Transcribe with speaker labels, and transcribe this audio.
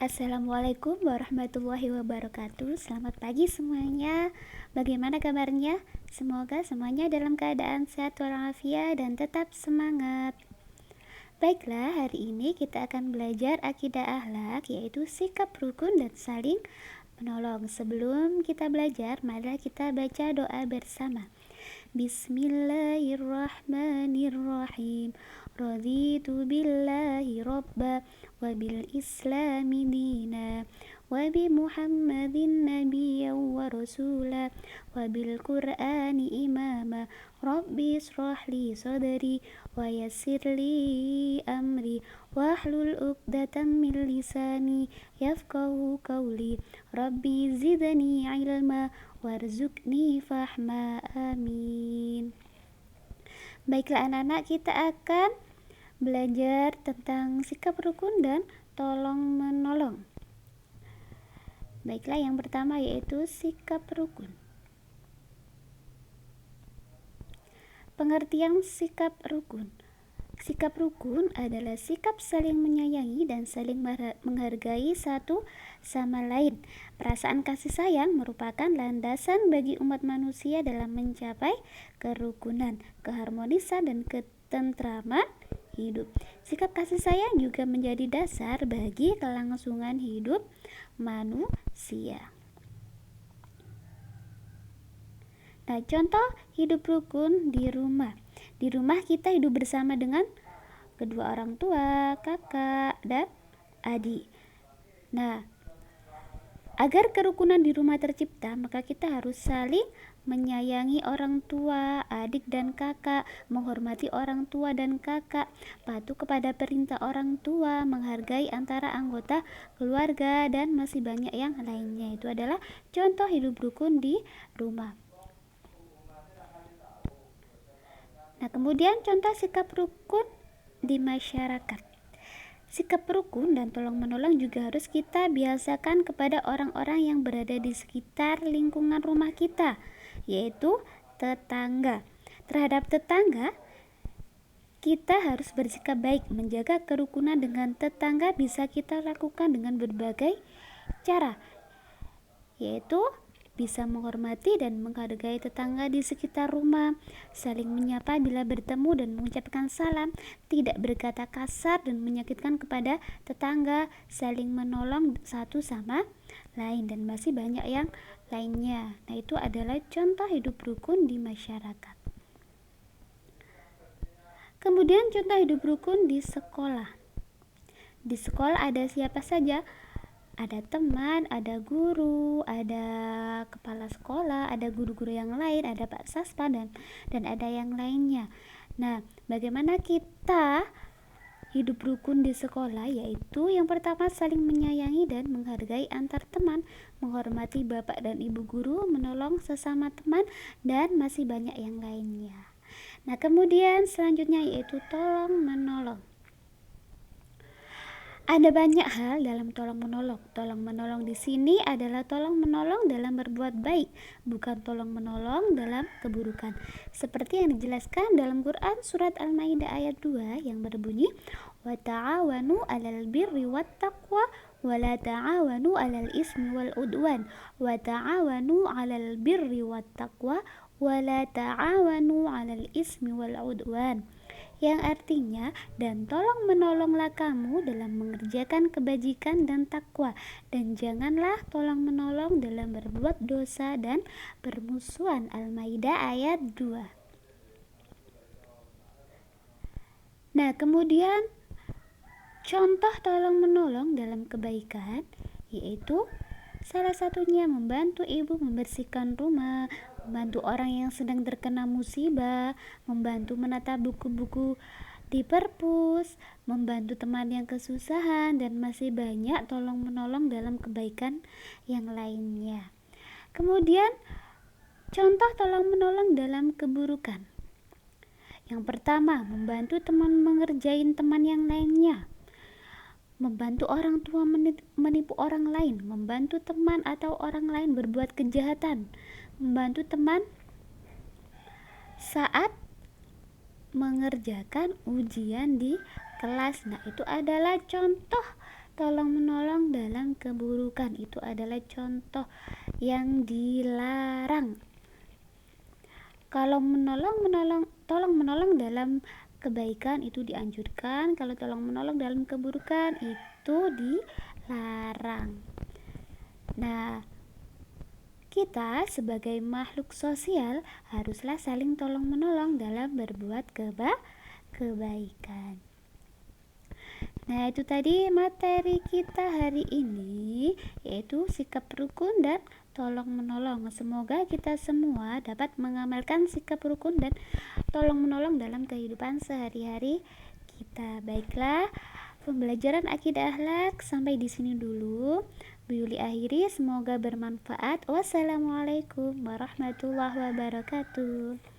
Speaker 1: Assalamualaikum warahmatullahi wabarakatuh. Selamat pagi semuanya. Bagaimana kabarnya? Semoga semuanya dalam keadaan sehat walafiat dan tetap semangat. Baiklah, hari ini kita akan belajar akidah akhlak, yaitu sikap rukun dan saling menolong. Sebelum kita belajar, marilah kita baca doa bersama. Bismillahirrahmanirrahim. Raditu billahi rabba wa bil islami dina wa bi muhammadin nabiyyan wa rasula wa bil qur'ani imama. Rabbi israh li sadri wa yassir li amri wahlul 'uqdatam min lisani yafqahu qawli. Rabbi zidni ilma warzuqni fahma. Amin. Baiklah anak-anak, kita akan belajar tentang sikap rukun dan tolong menolong. Baiklah, yang pertama yaitu sikap rukun. Pengertian sikap rukun. Sikap rukun adalah sikap saling menyayangi dan saling menghargai satu sama lain. Perasaan kasih sayang merupakan landasan bagi umat manusia dalam mencapai kerukunan, keharmonisan, dan ketentraman hidup. Sikap kasih sayang juga menjadi dasar bagi kelangsungan hidup manusia. Nah, contoh hidup rukun di rumah. Di rumah kita hidup bersama dengan kedua orang tua, kakak, dan adik. Nah, agar kerukunan di rumah tercipta, maka kita harus saling menyayangi orang tua, adik dan kakak, menghormati orang tua dan kakak, patuh kepada perintah orang tua, menghargai antara anggota keluarga, dan masih banyak yang lainnya. Itu adalah contoh hidup rukun di rumah. Nah, kemudian contoh sikap rukun di masyarakat. Sikap rukun dan tolong menolong juga harus kita biasakan kepada orang-orang yang berada di sekitar lingkungan rumah kita, yaitu tetangga. Terhadap tetangga, kita harus bersikap baik. Menjaga kerukunan dengan tetangga bisa kita lakukan dengan berbagai cara, yaitu bisa menghormati dan menghargai tetangga di sekitar rumah, saling menyapa bila bertemu dan mengucapkan salam, tidak berkata kasar dan menyakitkan kepada tetangga, saling menolong satu sama lain, dan masih banyak yang lainnya. Nah, itu adalah contoh hidup rukun di masyarakat. Kemudian contoh hidup rukun di sekolah. Di sekolah ada siapa saja? Ada teman, ada guru, ada kepala sekolah, ada guru-guru yang lain, ada Pak Saspa, dan ada yang lainnya. Nah, bagaimana kita hidup rukun di sekolah? Yaitu yang pertama, saling menyayangi dan menghargai antar teman, menghormati bapak dan ibu guru, menolong sesama teman, dan masih banyak yang lainnya. Nah, kemudian selanjutnya yaitu tolong menolong. Ada banyak hal dalam tolong menolong. Tolong menolong di sini adalah tolong menolong dalam berbuat baik, bukan tolong menolong dalam keburukan. Seperti yang dijelaskan dalam Quran surat Al-Maidah ayat 2 yang berbunyi, "Wa ta'awanu 'alal birri wat taqwa wa la ta'awanu 'alal ismi wal udwan wa ta'awanu 'alal birri wat taqwa wa la ta'awanu 'alal ismi wal udwan." Yang artinya, dan tolong menolonglah kamu dalam mengerjakan kebajikan dan takwa, dan janganlah tolong menolong dalam berbuat dosa dan permusuhan. Al-Maidah ayat 2. Nah, kemudian contoh tolong menolong dalam kebaikan yaitu salah satunya membantu ibu membersihkan rumah, membantu orang yang sedang terkena musibah, membantu menata buku-buku di perpus, membantu teman yang kesusahan, dan masih banyak tolong menolong dalam kebaikan yang lainnya. Kemudian contoh tolong menolong dalam keburukan. Yang pertama, membantu teman mengerjain teman yang lainnya, membantu orang tua menipu orang lain, membantu teman atau orang lain berbuat kejahatan, membantu teman saat mengerjakan ujian di kelas. Nah, itu adalah contoh tolong menolong dalam keburukan. Itu adalah contoh yang dilarang. Kalau tolong menolong dalam kebaikan itu dianjurkan, kalau tolong menolong dalam keburukan itu dilarang. Nah, kita sebagai makhluk sosial haruslah saling tolong menolong dalam berbuat kebaikan. Nah, itu tadi materi kita hari ini, yaitu sikap rukun dan tolong menolong. Semoga kita semua dapat mengamalkan sikap rukun dan tolong menolong dalam kehidupan sehari-hari kita. Baiklah, pembelajaran akidah akhlak sampai di sini dulu. Bu Yuli akhiri, semoga bermanfaat. Wassalamualaikum warahmatullahi wabarakatuh.